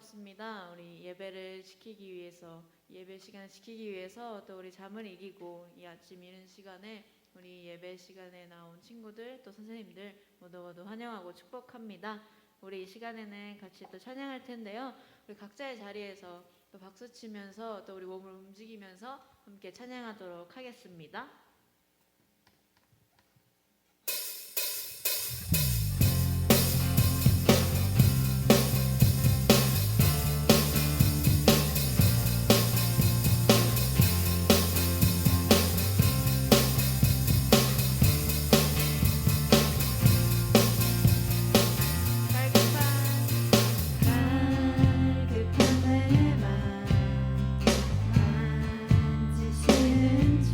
반갑습니다. 우리 예배를 지키기 위해서, 예배 시간을 지키기 위해서 또 우리 잠을 이기고 이 아침 이른 시간에 우리 예배 시간에 나온 친구들 또 선생님들 모두 환영하고 축복합니다. 우리 이 시간에는 같이 또 찬양할 텐데요. 우리 각자의 자리에서 또 박수 치면서 또 우리 몸을 움직이면서 함께 찬양하도록 하겠습니다. 만지시는 주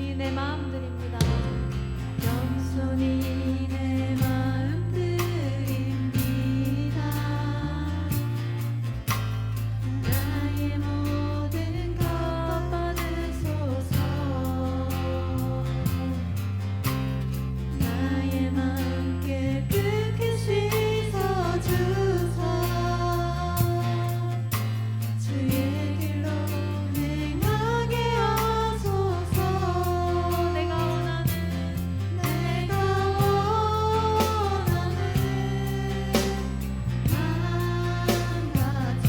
겸손히 내 마음 드립니다. 겸손히 내 마음 드립니다. 나의 모든 것 받으소서. 나의 마음 깨끗이 씻어주소. 주의 길로 행하게 하소서. 내가 원하는 한 가지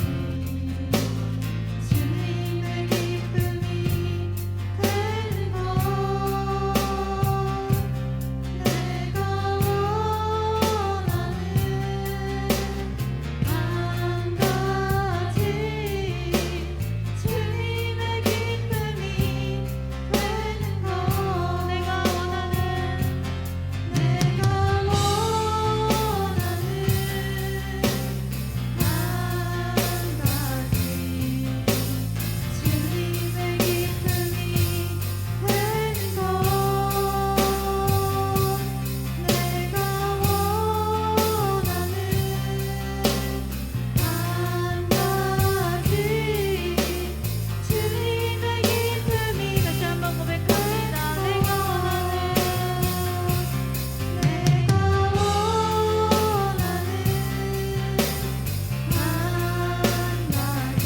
주님의 기쁨이 되는 것. 내가 원하는 한 가지 주님의 기쁨이 되는 것. 내가 원하는 다시 한번 고백합니다. 내가 원하는 한 가지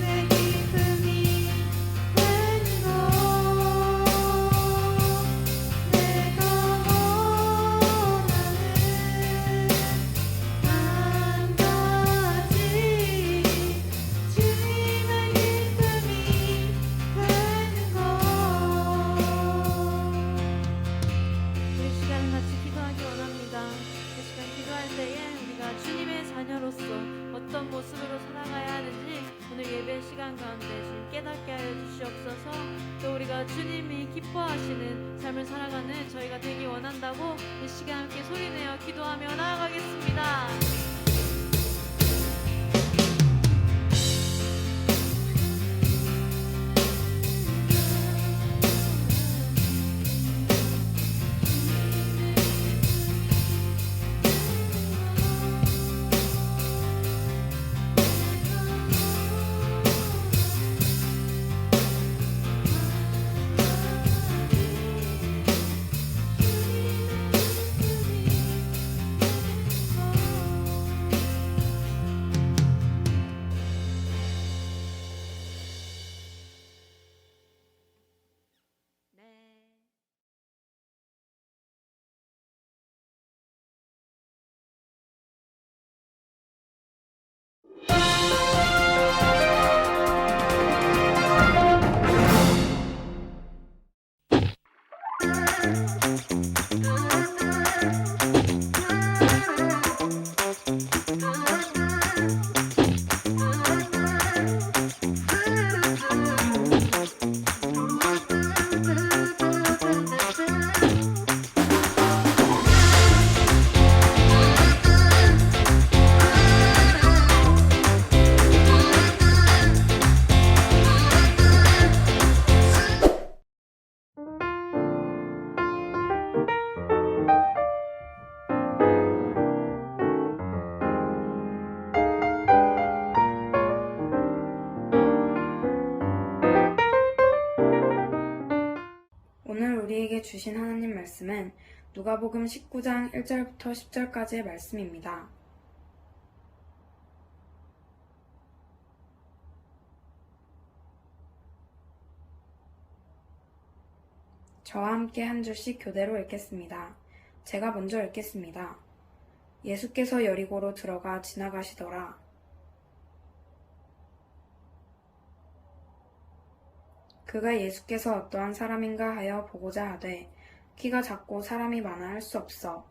주님의 기쁨이 되는 것. 내가 원하는 한 가지 주님의 기쁨이 되는 것. 이 시간 같이 기도하기 원합니다. 이 시간 기도할 때에 우리가 주님의 자녀로서 어떤 모습으로 살아가야 하는지 오늘 예배 시간 가운데 주님 깨닫게 하여 주시옵소서. 또 우리가 주님이 기뻐하시는 삶을 살아가는 저희가 되기 원한다고 이 시간 함께 소리내어 기도하며 나아가겠습니다. 오늘 우리에게 주신 하나님 말씀은 누가복음 19장 1절부터 10절까지의 말씀입니다. 저와 함께 한 줄씩 교대로 읽겠습니다. 제가 먼저 읽겠습니다. 예수께서 여리고로 들어가 지나가시더라. 그가 예수께서 어떠한 사람인가 하여 보고자 하되 키가 작고 사람이 많아 할 수 없어.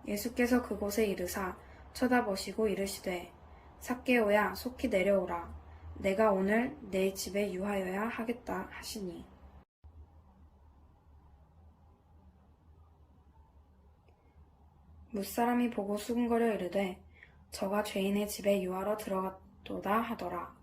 예수께서 그곳에 이르사 쳐다보시고 이르시되 삭개오야 속히 내려오라. 내가 오늘 내 집에 유하여야 하겠다 하시니. 무사람이 보고 수군거려 이르되 저가 죄인의 집에 유하러 들어갔도다 하더라.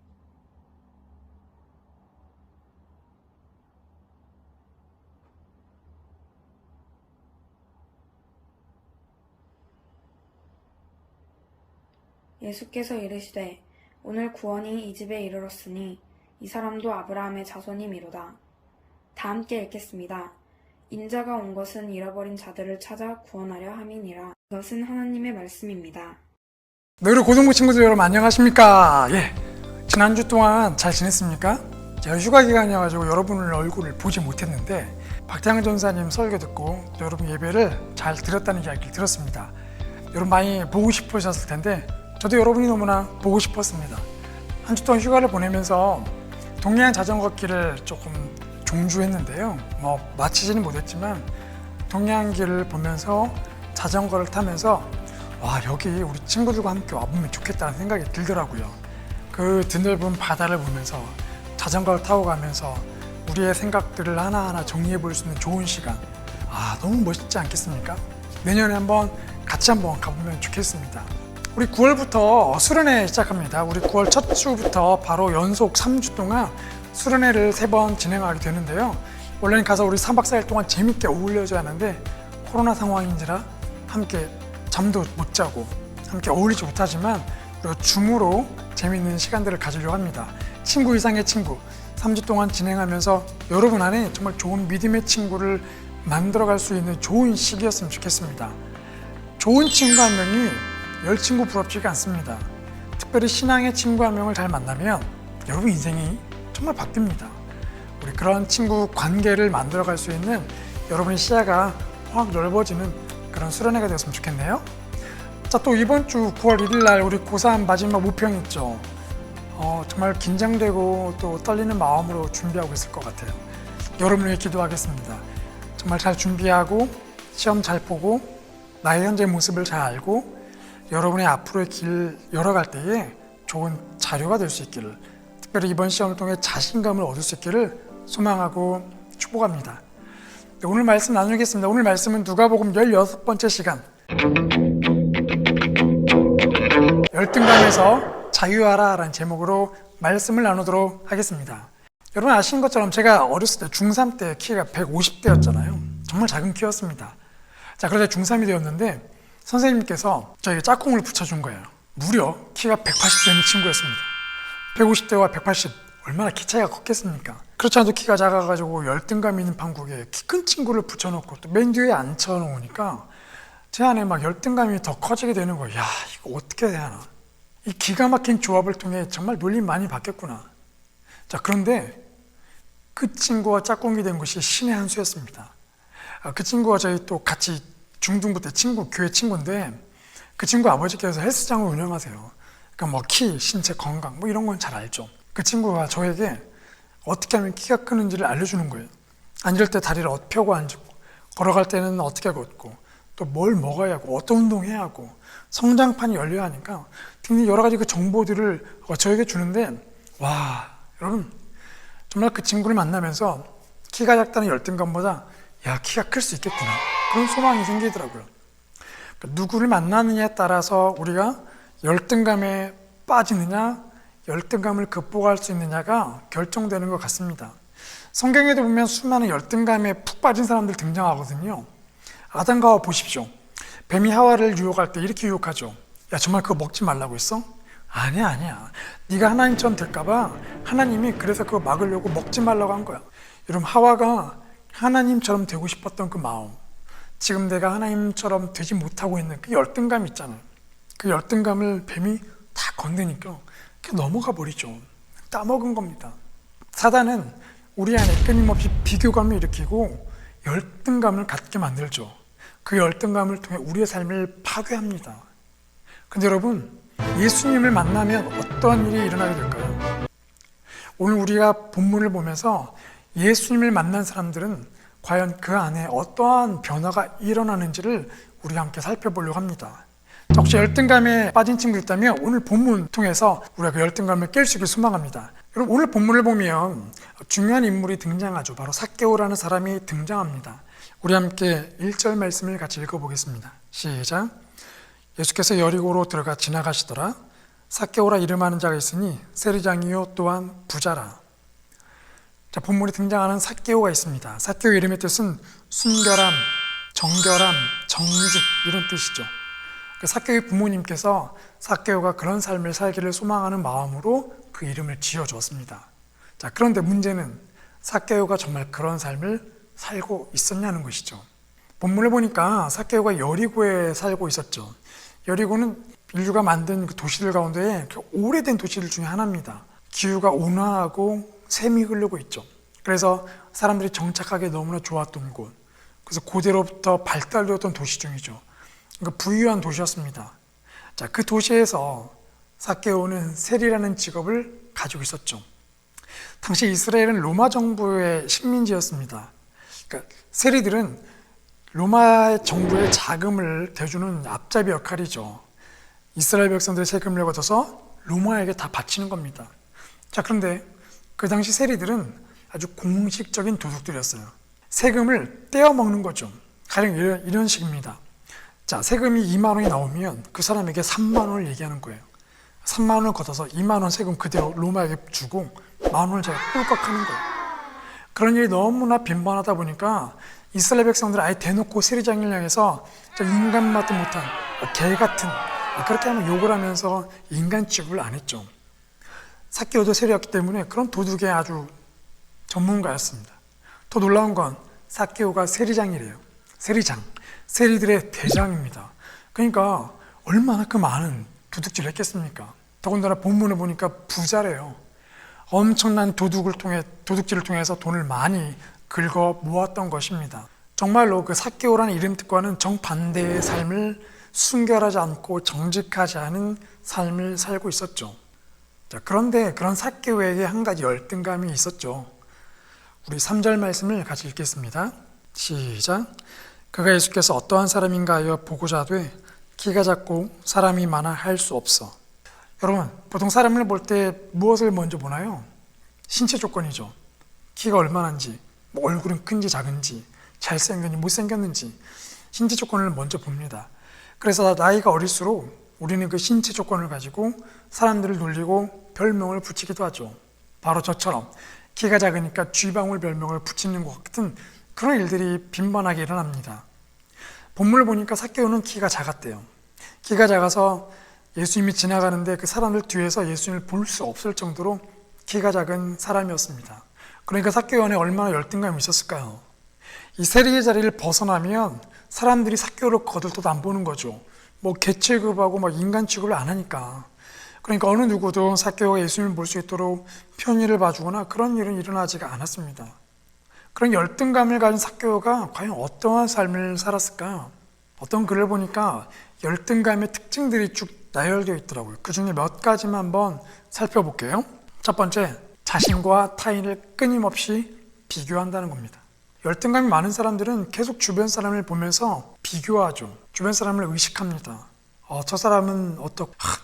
예수께서 이르시되 오늘 구원이 이 집에 이르렀으니 이 사람도 아브라함의 자손이미로다. 다 함께 읽겠습니다. 인자가 온 것은 잃어버린 자들을 찾아 구원하려 함이니라. 이것은 하나님의 말씀입니다. 네, 우리 고등부 친구들 여러분 안녕하십니까? 예, 지난주 동안 잘 지냈습니까? 제가 휴가 기간이어가지고 여러분의 얼굴을 보지 못했는데 박태양 전사님 설교 듣고 여러분 예배를 잘 드렸다는 이야기를 들었습니다. 여러분 많이 보고 싶으셨을 텐데 저도 여러분이 너무나 보고 싶었습니다. 한 주 동안 휴가를 보내면서 동해안 자전거 길을 조금 종주했는데요. 마치지는 못했지만 동해안 길을 보면서 자전거를 타면서 와, 여기 우리 친구들과 함께 와보면 좋겠다는 생각이 들더라고요. 그 드넓은 바다를 보면서 자전거를 타고 가면서 우리의 생각들을 하나하나 정리해 볼 수 있는 좋은 시간. 너무 멋있지 않겠습니까? 내년에 같이 한번 가보면 좋겠습니다. 우리 9월부터 수련회 시작합니다. 우리 9월 첫 주부터 바로 연속 3주 동안 수련회를 3번 진행하게 되는데요. 원래는 가서 우리 3박 4일 동안 재밌게 어울려줘야 하는데 코로나 상황인지라 함께 잠도 못 자고 함께 어울리지 못하지만 우리가 줌으로 재밌는 시간들을 가지려고 합니다. 친구 이상의 친구 3주 동안 진행하면서 여러분 안에 정말 좋은 믿음의 친구를 만들어갈 수 있는 좋은 시기였으면 좋겠습니다. 좋은 친구 한 명이 10친구 부럽지가 않습니다. 특별히 신앙의 친구 한 명을 잘 만나면 여러분 인생이 정말 바뀝니다. 우리 그런 친구 관계를 만들어갈 수 있는 여러분의 시야가 확 넓어지는 그런 수련회가 되었으면 좋겠네요. 자, 또 이번 주 9월 1일 날 우리 고3 마지막 모평 있죠. 정말 긴장되고 또 떨리는 마음으로 준비하고 있을 것 같아요. 여러분을 위해 기도하겠습니다. 정말 잘 준비하고 시험 잘 보고 나의 현재 모습을 잘 알고 여러분의 앞으로의 길 열어갈 때에 좋은 자료가 될 수 있기를, 특별히 이번 시험을 통해 자신감을 얻을 수 있기를 소망하고 축복합니다. 네, 오늘 말씀 나누겠습니다. 오늘 말씀은 누가복음 16번째 시간, 열등감에서 자유하라 라는 제목으로 말씀을 나누도록 하겠습니다. 여러분 아시는 것처럼 제가 어렸을 때 중3 때 키가 150대였잖아요. 정말 작은 키였습니다. 자, 그러다 중3이 되었는데 선생님께서 저에게 짝꿍을 붙여준 거예요. 무려 키가 180 되는 친구였습니다. 150대와 180, 얼마나 키 차이가 컸겠습니까? 그렇지 않아도 키가 작아가지고 열등감 있는 판국에 키 큰 친구를 붙여놓고 또 맨 뒤에 앉혀놓으니까 제 안에 막 열등감이 더 커지게 되는 거예요. 야, 이거 어떻게 해야 하나? 이 기가 막힌 조합을 통해 정말 놀림 많이 받겠구나. 자, 그런데 그 친구와 짝꿍이 된 것이 신의 한 수였습니다. 그 친구가 저희 또 같이 중등부 때 교회 친구인데 그 친구 아버지께서 헬스장을 운영하세요. 그러니까 키, 신체 건강 이런 건 잘 알죠. 그 친구가 저에게 어떻게 하면 키가 크는지를 알려주는 거예요. 앉을 때 다리를 어떻게 펴고 앉고, 걸어갈 때는 어떻게 걷고, 또 뭘 먹어야 하고, 어떤 운동해야 하고, 성장판이 열려야 하니까 등등 여러 가지 그 정보들을 저에게 주는데, 와, 여러분 정말 그 친구를 만나면서 키가 작다는 열등감보다 야, 키가 클 수 있겠구나, 그런 소망이 생기더라고요. 그러니까 누구를 만나느냐에 따라서 우리가 열등감에 빠지느냐, 열등감을 극복할 수 있느냐가 결정되는 것 같습니다. 성경에도 보면 수많은 열등감에 푹 빠진 사람들 등장하거든요. 아담과 하와 보십시오. 뱀이 하와를 유혹할 때 이렇게 유혹하죠. 야, 정말 그거 먹지 말라고 했어? 아니야. 네가 하나님처럼 될까봐 하나님이 그래서 그거 막으려고 먹지 말라고 한 거야. 여러분, 하와가 하나님처럼 되고 싶었던 그 마음, 지금 내가 하나님처럼 되지 못하고 있는 그 열등감 있잖아요. 그 열등감을 뱀이 다 건드니까 그냥 넘어가 버리죠. 따먹은 겁니다. 사단은 우리 안에 끊임없이 비교감을 일으키고 열등감을 갖게 만들죠. 그 열등감을 통해 우리의 삶을 파괴합니다. 근데 여러분, 예수님을 만나면 어떠한 일이 일어나게 될까요? 오늘 우리가 본문을 보면서 예수님을 만난 사람들은 과연 그 안에 어떠한 변화가 일어나는지를 우리가 함께 살펴보려고 합니다. 혹시 열등감에 빠진 친구 있다면 오늘 본문 통해서 우리가 그 열등감을 깰 수 있길 소망합니다. 여러분, 오늘 본문을 보면 중요한 인물이 등장하죠. 바로 삭개오라는 사람이 등장합니다. 우리 함께 1절 말씀을 같이 읽어보겠습니다. 시작. 예수께서 여리고로 들어가 지나가시더라. 삭개오라 이름하는 자가 있으니 세리장이요 또한 부자라. 자, 본문에 등장하는 삭개오가 있습니다. 삭개오 이름의 뜻은 순결함, 정결함, 정직 이런 뜻이죠. 삭개오의 부모님께서 삭개오가 그런 삶을 살기를 소망하는 마음으로 그 이름을 지어주었습니다. 자, 그런데 문제는 삭개오가 정말 그런 삶을 살고 있었냐는 것이죠. 본문을 보니까 삭개오가 여리고에 살고 있었죠. 여리고는 인류가 만든 그 도시들 가운데 오래된 도시들 중에 하나입니다. 기후가 온화하고 샘이 흐르고 있죠. 그래서 사람들이 정착하기 너무나 좋았던 곳. 그래서 고대로부터 발달되었던 도시 중이죠. 그러니까 부유한 도시였습니다. 자, 그 도시에서 삭개오는 세리라는 직업을 가지고 있었죠. 당시 이스라엘은 로마 정부의 식민지였습니다. 그러니까 세리들은 로마 정부의 자금을 대주는 앞잡이 역할이죠. 이스라엘 백성들의 세금을 걷어서 로마에게 다 바치는 겁니다. 자, 그런데 그 당시 세리들은 아주 공식적인 도둑들이었어요. 세금을 떼어 먹는 거죠. 가령 이런 식입니다. 자, 세금이 2만 원이 나오면 그 사람에게 3만 원을 얘기하는 거예요. 3만 원을 걷어서 2만 원 세금 그대로 로마에게 주고 만 원을 제가 꿀꺽 하는 거예요. 그런 일이 너무나 빈번하다 보니까 이스라엘 백성들은 아예 대놓고 세리장을 향해서 인간 맛도 못한 개 같은 그렇게 하면 욕을 하면서 인간 취급을 안 했죠. 삭개오도 세리였기 때문에 그런 도둑의 아주 전문가였습니다. 더 놀라운 건 삭개오가 세리장이래요. 세리장, 세리들의 대장입니다. 그러니까 얼마나 그 많은 도둑질을 했겠습니까? 더군다나 본문을 보니까 부자래요. 엄청난 도둑질을 통해서 돈을 많이 긁어 모았던 것입니다. 정말로 그 삭개오라는 이름 뜻과는 정반대의 삶을 순결하지 않고 정직하지 않은 삶을 살고 있었죠. 자, 그런데 그런 삭개오에게 한 가지 열등감이 있었죠. 우리 3절 말씀을 같이 읽겠습니다. 시작. 그가 예수께서 어떠한 사람인가 하여 보고자 하되 키가 작고 사람이 많아 할 수 없어. 여러분, 보통 사람을 볼 때 무엇을 먼저 보나요? 신체 조건이죠. 키가 얼마나인지, 뭐 얼굴은 큰지 작은지, 잘생겼는지 못생겼는지 신체 조건을 먼저 봅니다. 그래서 나이가 어릴수록 우리는 그 신체 조건을 가지고 사람들을 놀리고 별명을 붙이기도 하죠. 바로 저처럼 키가 작으니까 쥐방울 별명을 붙이는 것 같은 그런 일들이 빈번하게 일어납니다. 본문을 보니까 삭개오는 키가 작았대요. 키가 작아서 예수님이 지나가는데 그 사람들 뒤에서 예수님을 볼 수 없을 정도로 키가 작은 사람이었습니다. 그러니까 삭개오 안에 얼마나 열등감이 있었을까요? 이 세리의 자리를 벗어나면 사람들이 삭개오를 거들떠도 안 보는 거죠. 뭐 개 취급하고 막 인간 취급을 안 하니까. 그러니까 어느 누구도 삭개오가 예수님을 볼 수 있도록 편의를 봐주거나 그런 일은 일어나지가 않았습니다. 그런 열등감을 가진 삭개오가 과연 어떠한 삶을 살았을까? 어떤 글을 보니까 열등감의 특징들이 쭉 나열되어 있더라고요. 그 중에 몇 가지만 한번 살펴볼게요. 첫 번째, 자신과 타인을 끊임없이 비교한다는 겁니다. 열등감이 많은 사람들은 계속 주변 사람을 보면서 비교하죠. 주변 사람을 의식합니다. 저 사람은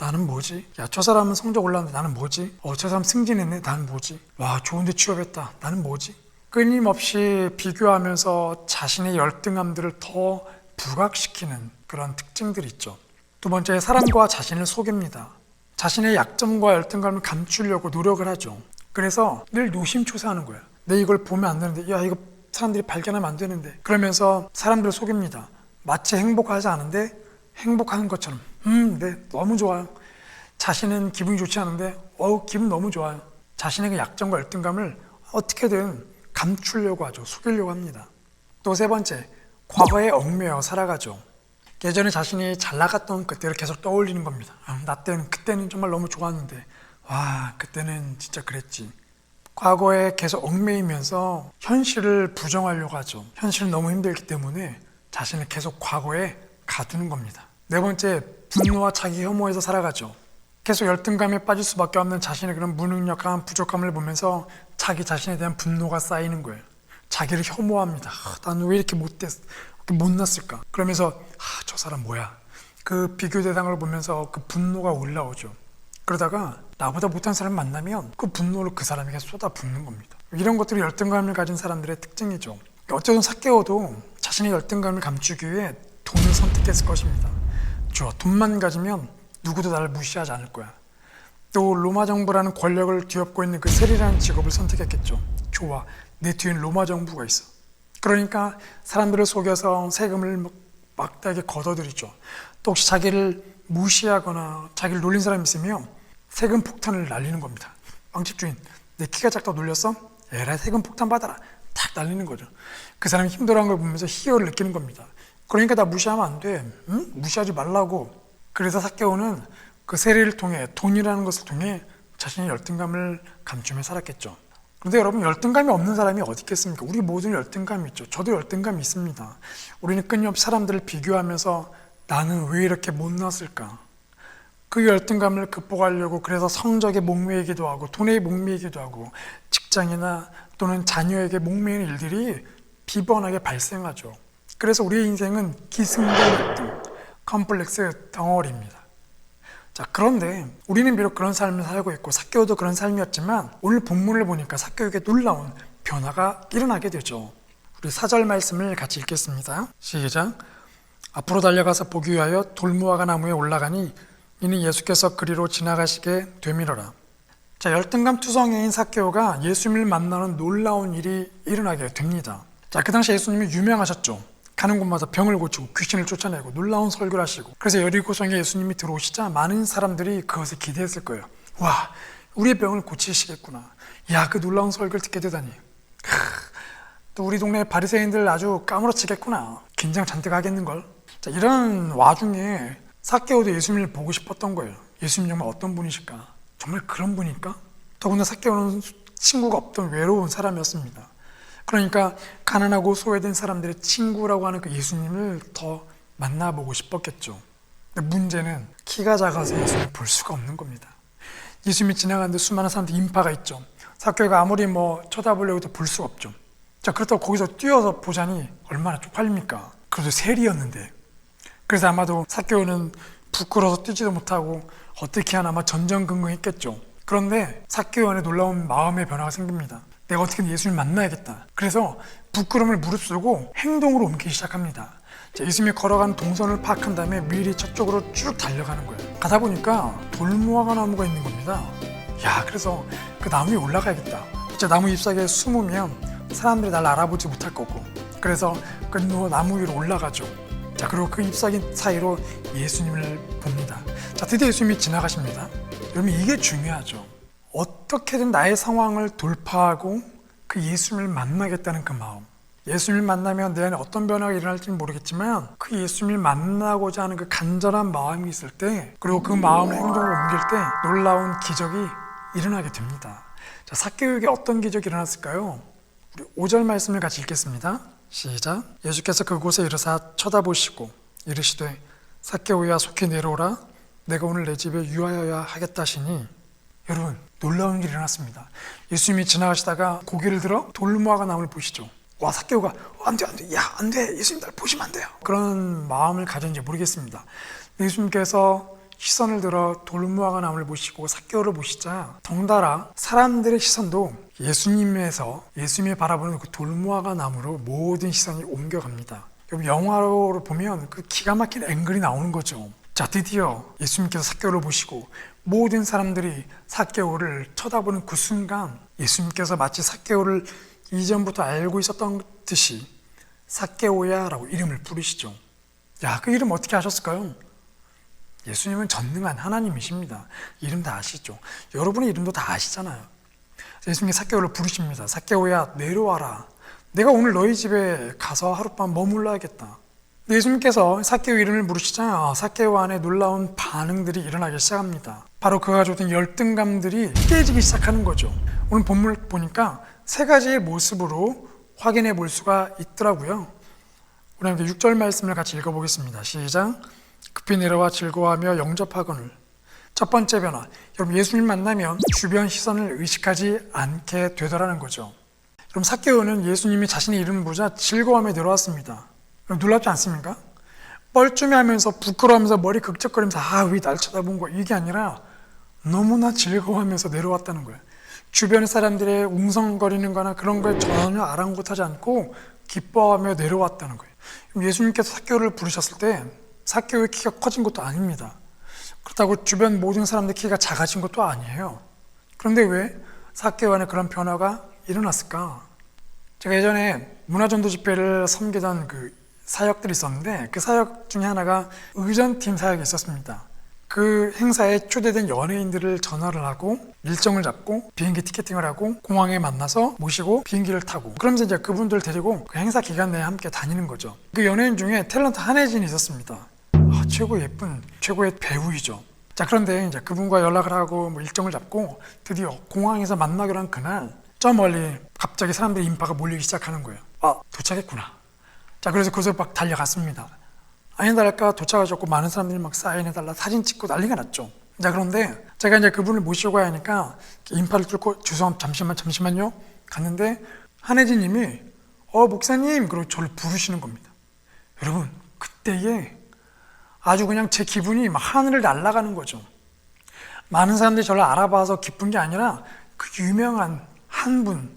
나는 뭐지? 야, 저 사람은 성적 올랐는데 나는 뭐지? 저 사람 승진했네, 나는 뭐지? 와, 좋은데 취업했다, 나는 뭐지? 끊임없이 비교하면서 자신의 열등함들을 더 부각시키는 그런 특징들이 있죠. 두 번째, 사람과 자신을 속입니다. 자신의 약점과 열등감을 감추려고 노력을 하죠. 그래서 늘 노심초사하는 거예요. 내 이걸 보면 안 되는데, 야, 이거 사람들이 발견하면 안 되는데. 그러면서 사람들을 속입니다. 마치 행복하지 않은데 행복한 것처럼. 네, 너무 좋아요. 자신은 기분이 좋지 않은데, 기분 너무 좋아요. 자신의 그 약점과 열등감을 어떻게든 감추려고 하죠. 속이려고 합니다. 또 세 번째, 과거에 얽매여 살아가죠. 예전에 자신이 잘 나갔던 그때를 계속 떠올리는 겁니다. 그때는 정말 너무 좋았는데, 와, 그때는 진짜 그랬지. 과거에 계속 얽매이면서 현실을 부정하려고 하죠. 현실은 너무 힘들기 때문에 자신을 계속 과거에 가두는 겁니다. 네 번째, 분노와 자기 혐오에서 살아가죠. 계속 열등감에 빠질 수밖에 없는 자신의 그런 무능력한 부족함을 보면서 자기 자신에 대한 분노가 쌓이는 거예요. 자기를 혐오합니다. 나는 왜 이렇게 못났을까? 그러면서 저 사람 뭐야? 그 비교 대상을 보면서 그 분노가 올라오죠. 그러다가 나보다 못한 사람을 만나면 그 분노를 그 사람에게 쏟아붓는 겁니다. 이런 것들이 열등감을 가진 사람들의 특징이죠. 어쩌든 삭개오도 자신의 열등감을 감추기 위해 돈을 선택했을 것입니다. 좋아, 돈만 가지면 누구도 나를 무시하지 않을 거야. 또 로마 정부라는 권력을 뒤엎고 있는 그 세리라는 직업을 선택했겠죠. 좋아, 내 뒤엔 로마 정부가 있어. 그러니까 사람들을 속여서 세금을 막대하게 걷어들이죠. 또 혹시 자기를 무시하거나 자기를 놀린 사람이 있으면 세금 폭탄을 날리는 겁니다. 빵집 주인, 내 키가 작다고 놀렸어? 에라이, 세금 폭탄 받아라. 탁 날리는 거죠. 그 사람이 힘들어하는 걸 보면서 희열을 느끼는 겁니다. 그러니까 나 무시하면 안 돼. 응? 무시하지 말라고. 그래서 삭개오는 그 세리를 통해, 돈이라는 것을 통해 자신의 열등감을 감추며 살았겠죠. 그런데 여러분, 열등감이 없는 사람이 어디 있겠습니까? 우리 모두는 열등감이 있죠. 저도 열등감이 있습니다. 우리는 끊임없이 사람들을 비교하면서 나는 왜 이렇게 못났을까? 그 열등감을 극복하려고 그래서 성적에 목매이기도 하고 돈에 목매이기도 하고 직장이나 또는 자녀에게 목매이는 일들이 비번하게 발생하죠. 그래서 우리의 인생은 기승전 열등, 컴플렉스 덩어리입니다. 자, 그런데 우리는 비록 그런 삶을 살고 있고 삭개오도 그런 삶이었지만 오늘 본문을 보니까 삭개오에게 놀라운 변화가 일어나게 되죠. 우리 4절 말씀을 같이 읽겠습니다. 시작. 앞으로 달려가서 보기 위하여 돌무화과 나무에 올라가니 이는 예수께서 그리로 지나가시게 되밀어라. 자, 열등감 투성이인 삭개오가 예수님을 만나는 놀라운 일이 일어나게 됩니다. 자, 그 당시 예수님이 유명하셨죠. 가는 곳마다 병을 고치고 귀신을 쫓아내고 놀라운 설교를 하시고, 그래서 여리고성에 예수님이 들어오시자 많은 사람들이 그것을 기대했을 거예요. 와, 우리의 병을 고치시겠구나. 야, 그 놀라운 설교를 듣게 되다니. 또 우리 동네 바리새인들 아주 까무러치겠구나. 긴장 잔뜩 하겠는걸. 자, 이런 와중에 삭개오도 예수님을 보고 싶었던 거예요. 예수님 정말 어떤 분이실까? 정말 그런 분일까? 더구나 삭개오는 친구가 없던 외로운 사람이었습니다. 그러니까 가난하고 소외된 사람들의 친구라고 하는 그 예수님을 더 만나보고 싶었겠죠. 근데 문제는 키가 작아서 예수님을 볼 수가 없는 겁니다. 예수님이 지나가는데 수많은 사람들 인파가 있죠. 삭개오가 아무리 쳐다보려고 해도 볼 수가 없죠. 자, 그렇다고 거기서 뛰어서 보자니 얼마나 쪽팔립니까? 그래도 세리였는데. 그래서 아마도 삭개오는 부끄러워서 뛰지도 못하고 어떻게 하나 아마 전전긍긍했겠죠. 그런데 삭개오 안에 놀라운 마음의 변화가 생깁니다. 내가 어떻게든 예수님을 만나야겠다. 그래서 부끄러움을 무릅쓰고 행동으로 옮기기 시작합니다. 자, 예수님이 걸어간 동선을 파악한 다음에 미리 저쪽으로 쭉 달려가는 거예요. 가다 보니까 돌무화과 나무가 있는 겁니다. 야, 그래서 그 나무 위에 올라가야겠다. 자, 나무 잎사귀에 숨으면 사람들이 날 알아보지 못할 거고, 그래서 그 나무 위로 올라가죠. 자, 그리고 그 잎사귀 사이로 예수님을 봅니다. 자, 드디어 예수님이 지나가십니다. 여러분, 이게 중요하죠. 어떻게든 나의 상황을 돌파하고 그 예수님을 만나겠다는 그 마음. 예수님을 만나면 내 안에 어떤 변화가 일어날지는 모르겠지만 그 예수님을 만나고자 하는 그 간절한 마음이 있을 때, 그리고 그 마음을 행동으로 옮길 때 놀라운 기적이 일어나게 됩니다. 자, 삭개오에게 어떤 기적이 일어났을까요? 우리 5절 말씀을 같이 읽겠습니다. 시작. 예수께서 그곳에 이르사 쳐다보시고 이르시되 삭개오야, 속히 내려오라. 내가 오늘 내 집에 유하여야 하겠다 하시니. 여러분, 놀라운 일이 일어났습니다. 예수님이 지나가시다가 고개를 들어 돌무화과 나무를 보시죠. 와, 삭개오가 안 돼, 야, 안 돼, 예수님 날 보시면 안 돼요. 그런 마음을 가졌는지 모르겠습니다. 예수님께서 시선을 들어 돌무화과 나무를 보시고 삭개오를 보시자 덩달아 사람들의 시선도 예수님이 바라보는 그 돌무화과 나무로 모든 시선이 옮겨갑니다. 여러분, 영화로 보면 그 기가 막힌 앵글이 나오는 거죠. 자, 드디어 예수님께서 삭개오를 보시고 모든 사람들이 삭개오를 쳐다보는 그 순간 예수님께서 마치 삭개오를 이전부터 알고 있었던 듯이 삭개오야 라고 이름을 부르시죠. 야, 그 이름 어떻게 아셨을까요? 예수님은 전능한 하나님이십니다. 이름 다 아시죠? 여러분의 이름도 다 아시잖아요. 예수님이 삭개오를 부르십니다. 삭개오야, 내려와라. 내가 오늘 너희 집에 가서 하룻밤 머물러야겠다. 예수님께서 삭개오 이름을 부르시자 삭개오 안에 놀라운 반응들이 일어나기 시작합니다. 바로 그가 가지고 있던 열등감들이 깨지기 시작하는 거죠. 오늘 본문을 보니까 세 가지의 모습으로 확인해 볼 수가 있더라고요. 우리 함께 6절 말씀을 같이 읽어보겠습니다. 시작. 급히 내려와 즐거워하며 영접하거늘. 첫 번째 변화, 여러분, 예수님 만나면 주변 시선을 의식하지 않게 되더라는 거죠. 그럼 삭개오는 예수님이 자신의 이름을 보자 즐거워하며 내려왔습니다. 놀랍지 않습니까? 뻘쭘해하면서 부끄러워하면서 머리 극적거리면서 왜 날 쳐다본 거야, 이게 아니라 너무나 즐거워하면서 내려왔다는 거예요. 주변 사람들의 웅성거리는 거나 그런 걸 전혀 아랑곳하지 않고 기뻐하며 내려왔다는 거예요. 예수님께서 삭개오를 부르셨을 때 삭개오의 키가 커진 것도 아닙니다. 그렇다고 주변 모든 사람들 키가 작아진 것도 아니에요. 그런데 왜 삭개오 안에 그런 변화가 일어났을까? 제가 예전에 문화전도 집회를 섬기던 그 사역들이 있었는데 그 사역 중에 하나가 의전팀 사역이 있었습니다. 그 행사에 초대된 연예인들을 전화를 하고 일정을 잡고 비행기 티켓팅을 하고 공항에 만나서 모시고 비행기를 타고 그러면서 이제 그분들 데리고 그 행사 기간 내에 함께 다니는 거죠. 그 연예인 중에 탤런트 한혜진이 있었습니다. 최고 예쁜 최고의 배우이죠. 자, 그런데 이제 그분과 연락을 하고 뭐 일정을 잡고 드디어 공항에서 만나기로 한 그날 저 멀리 갑자기 사람들의 인파가 몰리기 시작하는 거예요. 도착했구나. 자, 그래서 그곳에 막 달려갔습니다. 아니다 할까 도착하셨고 많은 사람들이 막 사인해달라 사진 찍고 난리가 났죠. 자, 그런데 제가 이제 그분을 모시고 가야 하니까 인파를 뚫고 죄송합니다 잠시만요 갔는데 한혜진 님이 목사님 그러고 저를 부르시는 겁니다. 여러분 그때에 아주 그냥 제 기분이 막 하늘을 날아가는 거죠. 많은 사람들이 저를 알아봐서 기쁜 게 아니라 그 유명한 한 분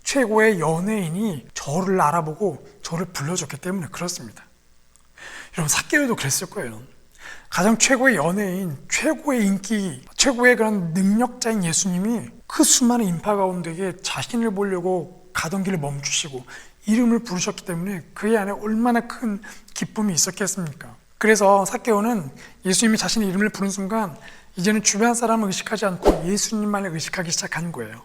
최고의 연예인이 저를 알아보고 저를 불러줬기 때문에 그렇습니다. 여러분 삭개오도 그랬을 거예요. 가장 최고의 연예인, 최고의 인기, 최고의 그런 능력자인 예수님이 그 수많은 인파 가운데에 자신을 보려고 가던 길을 멈추시고 이름을 부르셨기 때문에 그의 안에 얼마나 큰 기쁨이 있었겠습니까? 그래서 삭개오는 예수님이 자신의 이름을 부른 순간 이제는 주변 사람을 의식하지 않고 예수님만을 의식하기 시작한 거예요.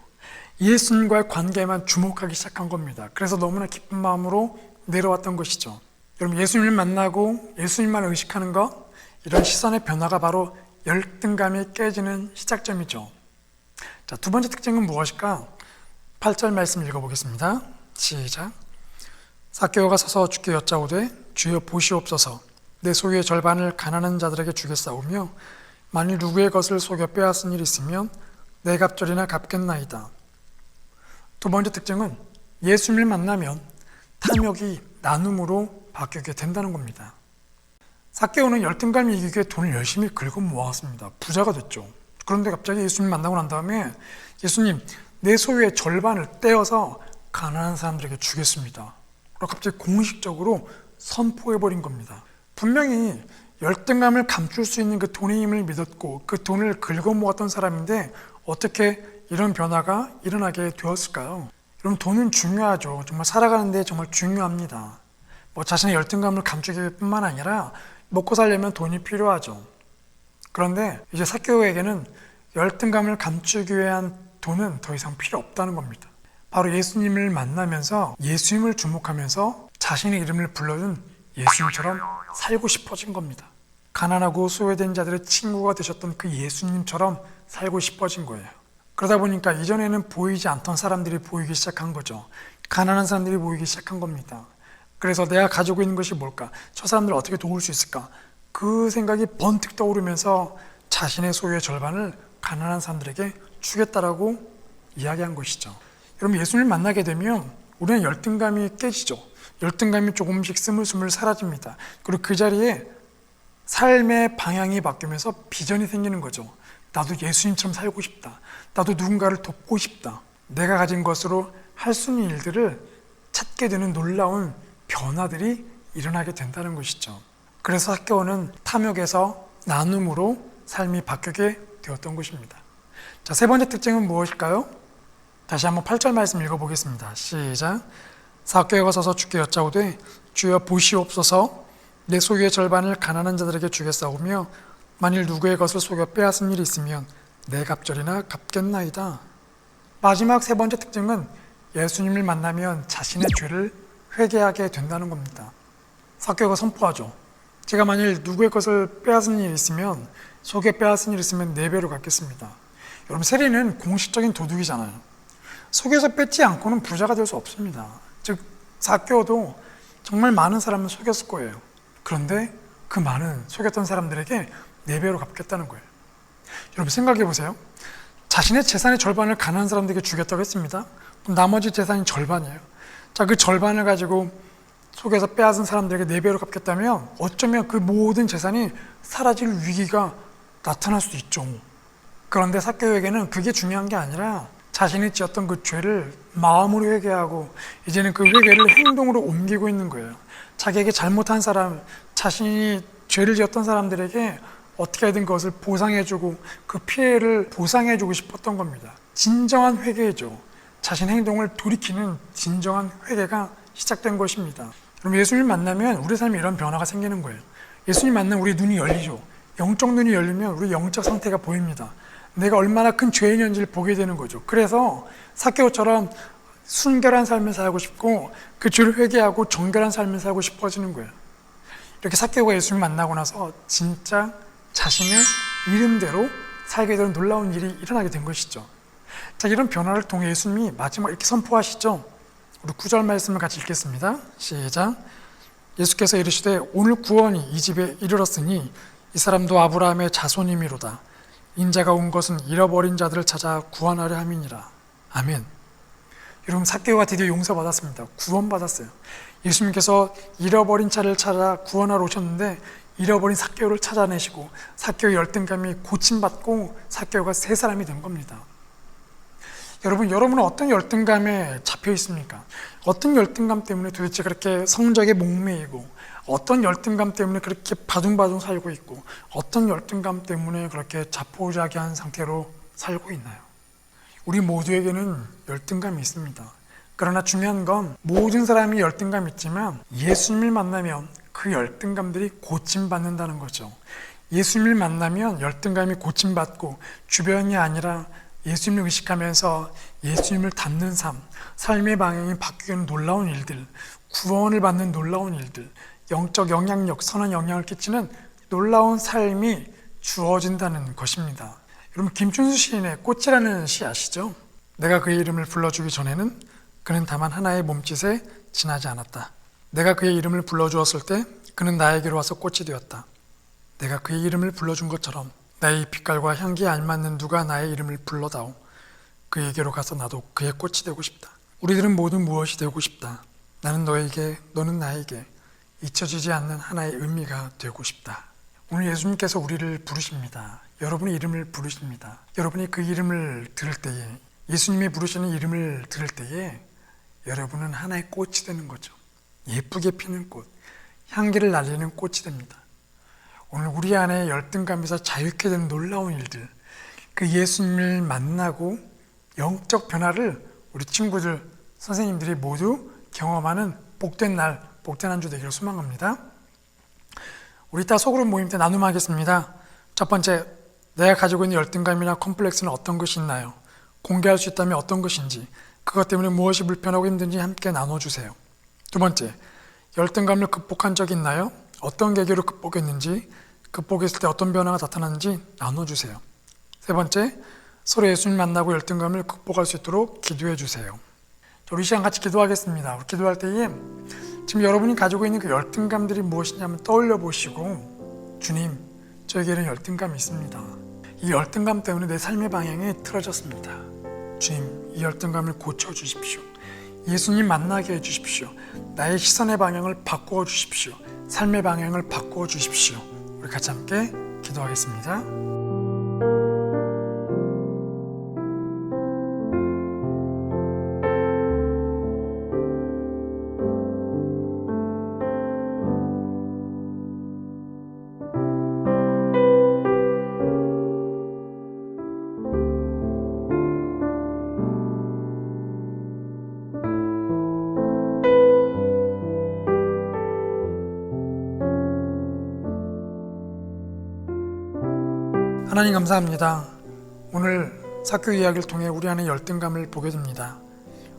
예수님과의 관계에만 주목하기 시작한 겁니다. 그래서 너무나 기쁜 마음으로 내려왔던 것이죠. 여러분 예수님을 만나고 예수님만 의식하는 것, 이런 시선의 변화가 바로 열등감이 깨지는 시작점이죠. 자, 두 번째 특징은 무엇일까? 8절 말씀 읽어보겠습니다. 시작. 삭개오가 서서 주께 여짜오되 주여 보시옵소서 내 소유의 절반을 가난한 자들에게 주겠사오며 만일 누구의 것을 속여 빼앗은 일이 있으면 내 갑절이나 갚겠나이다. 두 번째 특징은 예수님을 만나면 탐욕이 나눔으로 바뀌게 된다는 겁니다. 삭개오는 열등감을 이기기 위해 돈을 열심히 긁어 모았습니다. 부자가 됐죠. 그런데 갑자기 예수님 만나고 난 다음에 예수님 내 소유의 절반을 떼어서 가난한 사람들에게 주겠습니다. 그리고 갑자기 공식적으로 선포해버린 겁니다. 분명히 열등감을 감출 수 있는 그 돈의 힘을 믿었고 그 돈을 긁어 모았던 사람인데 어떻게 이런 변화가 일어나게 되었을까요? 여러분 돈은 중요하죠. 정말 살아가는데 정말 중요합니다. 자신의 열등감을 감추기 뿐만 아니라 먹고 살려면 돈이 필요하죠. 그런데 이제 삭개오에게는 열등감을 감추기 위한 돈은 더 이상 필요 없다는 겁니다. 바로 예수님을 만나면서 예수님을 주목하면서 자신의 이름을 불러준 예수님처럼 살고 싶어진 겁니다. 가난하고 소외된 자들의 친구가 되셨던 그 예수님처럼 살고 싶어진 거예요. 그러다 보니까 이전에는 보이지 않던 사람들이 보이기 시작한 거죠. 가난한 사람들이 보이기 시작한 겁니다. 그래서 내가 가지고 있는 것이 뭘까? 저 사람들을 어떻게 도울 수 있을까? 그 생각이 번뜩 떠오르면서 자신의 소유의 절반을 가난한 사람들에게 주겠다라고 이야기한 것이죠. 여러분 예수님을 만나게 되면 우리는 열등감이 깨지죠. 열등감이 조금씩 스물스물 사라집니다. 그리고 그 자리에 삶의 방향이 바뀌면서 비전이 생기는 거죠. 나도 예수님처럼 살고 싶다. 나도 누군가를 돕고 싶다. 내가 가진 것으로 할 수 있는 일들을 찾게 되는 놀라운 변화들이 일어나게 된다는 것이죠. 그래서 삭개오는 탐욕에서 나눔으로 삶이 바뀌게 되었던 것입니다. 자, 세 번째 특징은 무엇일까요? 다시 한번 8절 말씀 읽어보겠습니다. 시작. 삭개오가 서서 주께 여짜오되 주여 보시옵소서 내 소유의 절반을 가난한 자들에게 주겠사오며 만일 누구의 것을 속여 빼앗은 일이 있으면 내 갑절이나 갚겠나이다. 마지막 세 번째 특징은 예수님을 만나면 자신의 죄를 회개하게 된다는 겁니다. 삭개오가 선포하죠. 제가 만일 누구의 것을 빼앗은 일이 있으면 속여 빼앗은 일이 있으면 4배로 갚겠습니다. 여러분 세리는 공식적인 도둑이잖아요. 속여서 뺏지 않고는 부자가 될 수 없습니다. 즉 삭개오도 정말 많은 사람을 속였을 거예요. 그런데 그 많은 속였던 사람들에게 4배로 갚겠다는 거예요. 여러분 생각해 보세요. 자신의 재산의 절반을 가난한 사람들에게 주겠다고 했습니다. 그럼 나머지 재산이 절반이에요. 자, 그 절반을 가지고 속여서 빼앗은 사람들에게 4배로 갚겠다면 어쩌면 그 모든 재산이 사라질 위기가 나타날 수도 있죠. 그런데 삭개오에게는 그게 중요한 게 아니라 자신이 지었던 그 죄를 마음으로 회개하고 이제는 그 회개를 행동으로 옮기고 있는 거예요. 자기에게 잘못한 사람, 자신이 죄를 지었던 사람들에게 어떻게든 그것을 보상해주고 그 피해를 보상해주고 싶었던 겁니다. 진정한 회개죠. 자신의 행동을 돌이키는 진정한 회개가 시작된 것입니다. 그럼 예수님 만나면 우리 삶에 이런 변화가 생기는 거예요. 예수님 만나면 우리 눈이 열리죠. 영적 눈이 열리면 우리 영적 상태가 보입니다. 내가 얼마나 큰 죄인인지를 보게 되는 거죠. 그래서 삭개오처럼 순결한 삶을 살고 싶고 그 죄를 회개하고 정결한 삶을 살고 싶어지는 거예요. 이렇게 삭개오가 예수님 만나고 나서 진짜 자신의 이름대로 살게 되는 놀라운 일이 일어나게 된 것이죠. 자, 이런 변화를 통해 예수님이 마지막 이렇게 선포하시죠. 우리 9절 말씀을 같이 읽겠습니다. 시작. 예수께서 이르시되 오늘 구원이 이 집에 이르렀으니 이 사람도 아브라함의 자손임이로다. 인자가 온 것은 잃어버린 자들을 찾아 구원하려 함이니라. 아멘. 여러분, 삭개오가 드디어 용서받았습니다. 구원받았어요. 예수님께서 잃어버린 자를 찾아 구원하러 오셨는데 잃어버린 삭개오를 찾아내시고 삭개오의 열등감이 고침받고 삭개오가 새 사람이 된 겁니다. 여러분은 어떤 열등감에 잡혀 있습니까? 어떤 열등감 때문에 도대체 그렇게 성적에 목매이고 어떤 열등감 때문에 그렇게 바둥바둥 살고 있고 어떤 열등감 때문에 그렇게 자포자기한 상태로 살고 있나요? 우리 모두에게는 열등감이 있습니다. 그러나 중요한 건 모든 사람이 열등감이 있지만 예수님을 만나면 그 열등감들이 고침받는다는 거죠. 예수님을 만나면 열등감이 고침받고 주변이 아니라 예수님을 의식하면서 예수님을 닮는 삶, 삶의 방향이 바뀌는 놀라운 일들, 구원을 받는 놀라운 일들, 영적 영향력, 선한 영향을 끼치는 놀라운 삶이 주어진다는 것입니다. 여러분, 김춘수 시인의 꽃이라는 시 아시죠? 내가 그의 이름을 불러주기 전에는 그는 다만 하나의 몸짓에 지나지 않았다. 내가 그의 이름을 불러주었을 때 그는 나에게로 와서 꽃이 되었다. 내가 그의 이름을 불러준 것처럼 나의 빛깔과 향기에 알맞는 누가 나의 이름을 불러다오. 그에게로 가서 나도 그의 꽃이 되고 싶다. 우리들은 모두 무엇이 되고 싶다. 나는 너에게, 너는 나에게 잊혀지지 않는 하나의 의미가 되고 싶다. 오늘 예수님께서 우리를 부르십니다. 여러분의 이름을 부르십니다. 여러분이 그 이름을 들을 때에, 예수님이 부르시는 이름을 들을 때에 여러분은 하나의 꽃이 되는 거죠. 예쁘게 피는 꽃, 향기를 날리는 꽃이 됩니다. 오늘 우리 안에 열등감에서 자유케 되는 놀라운 일들, 그 예수님을 만나고 영적 변화를 우리 친구들, 선생님들이 모두 경험하는 복된 날, 복된 한 주 되기를 소망합니다. 우리 이따 소그룹 모임 때 나눔하겠습니다. 첫 번째, 내가 가지고 있는 열등감이나 컴플렉스는 어떤 것이 있나요? 공개할 수 있다면 어떤 것인지, 그것 때문에 무엇이 불편하고 힘든지 함께 나눠주세요. 두 번째, 열등감을 극복한 적이 있나요? 어떤 계기로 극복했는지, 극복했을 때 어떤 변화가 나타났는지 나눠주세요. 세 번째, 서로 예수님 만나고 열등감을 극복할 수 있도록 기도해 주세요. 우리 시간 같이 기도하겠습니다. 우리 기도할 때에 지금 여러분이 가지고 있는 그 열등감들이 무엇이냐 한번 떠올려 보시고, 주님, 저에게는 열등감이 있습니다. 이 열등감 때문에 내 삶의 방향이 틀어졌습니다. 주님, 이 열등감을 고쳐주십시오. 예수님 만나게 해주십시오. 나의 시선의 방향을 바꾸어 주십시오. 삶의 방향을 바꾸어 주십시오. 우리 같이 함께 기도하겠습니다. 하나님 감사합니다. 오늘 삭개오 이야기를 통해 우리 안에 열등감을 보게 됩니다.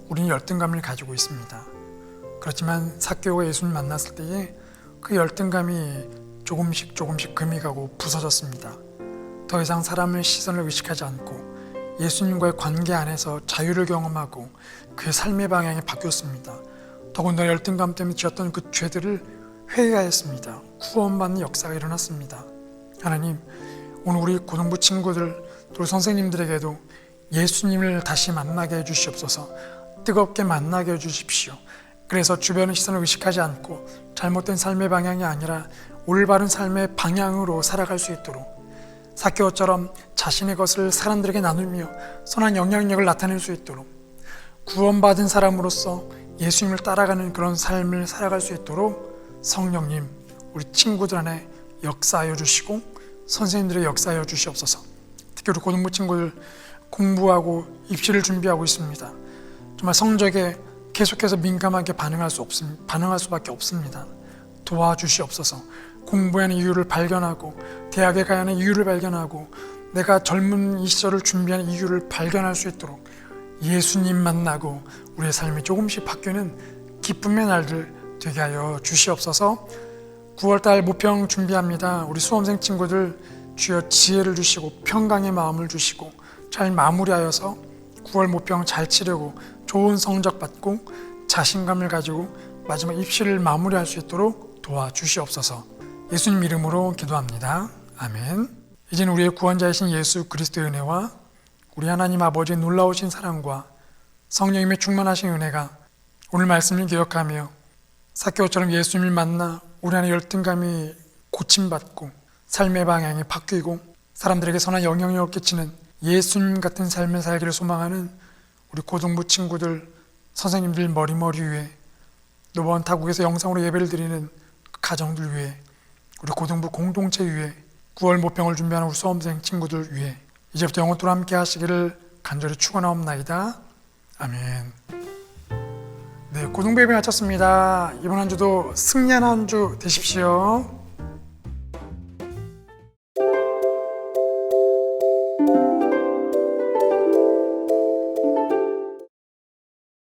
우리는 열등감을 가지고 있습니다. 그렇지만 삭개오가 예수님 만났을 때에 그 열등감이 조금씩 금이 가고 부서졌습니다. 더 이상 사람의 시선을 의식하지 않고 예수님과의 관계 안에서 자유를 경험하고 그의 삶의 방향이 바뀌었습니다. 더군다나 열등감 때문에 지었던 그 죄들을 회개하였습니다. 구원받는 역사가 일어났습니다. 하나님, 오늘 우리 고등부 친구들 또 선생님들에게도 예수님을 다시 만나게 해주시옵소서. 뜨겁게 만나게 해주십시오. 그래서 주변의 시선을 의식하지 않고 잘못된 삶의 방향이 아니라 올바른 삶의 방향으로 살아갈 수 있도록, 삭개오처럼 자신의 것을 사람들에게 나누며 선한 영향력을 나타낼 수 있도록, 구원받은 사람으로서 예수님을 따라가는 그런 삶을 살아갈 수 있도록 성령님, 우리 친구들 안에 역사하여 주시고 선생님들의 역사하여 주시옵소서. 특히 우리 고등부 친구들 공부하고 입시를 준비하고 있습니다. 정말 성적에 계속해서 민감하게 반응할 수밖에 없습니다. 도와주시옵소서. 공부에 하는 이유를 발견하고 대학에 가야 하는 이유를 발견하고 내가 젊은 이 시절을 준비하는 이유를 발견할 수 있도록 예수님 만나고 우리의 삶이 조금씩 바뀌는 기쁨의 날들 되게 하여 주시옵소서. 9월달 모평 준비합니다. 우리 수험생 친구들 주여 지혜를 주시고 평강의 마음을 주시고 잘 마무리하여서 9월 모평 잘 치르고 좋은 성적 받고 자신감을 가지고 마지막 입시를 마무리할 수 있도록 도와주시옵소서. 예수님 이름으로 기도합니다. 아멘. 이제는 우리의 구원자이신 예수 그리스도의 은혜와 우리 하나님 아버지의 놀라우신 사랑과 성령님의 충만하신 은혜가 오늘 말씀을 기억하며 삭개오처럼 예수님을 만나 우리 안에 열등감이 고침받고 삶의 방향이 바뀌고 사람들에게 선한 영향력을 끼치는 예수님 같은 삶을 살기를 소망하는 우리 고등부 친구들, 선생님들 머리머리 위에 노원 타국에서 영상으로 예배를 드리는 가정들 위에 우리 고등부 공동체 위에 9월 모평을 준비하는 우리 수험생 친구들 위해 이제부터 영원토록 함께 하시기를 간절히 축원하옵나이다. 아멘. 네, 고등부 예배 마쳤습니다. 이번 한 주도 승리하는 한 주 되십시오.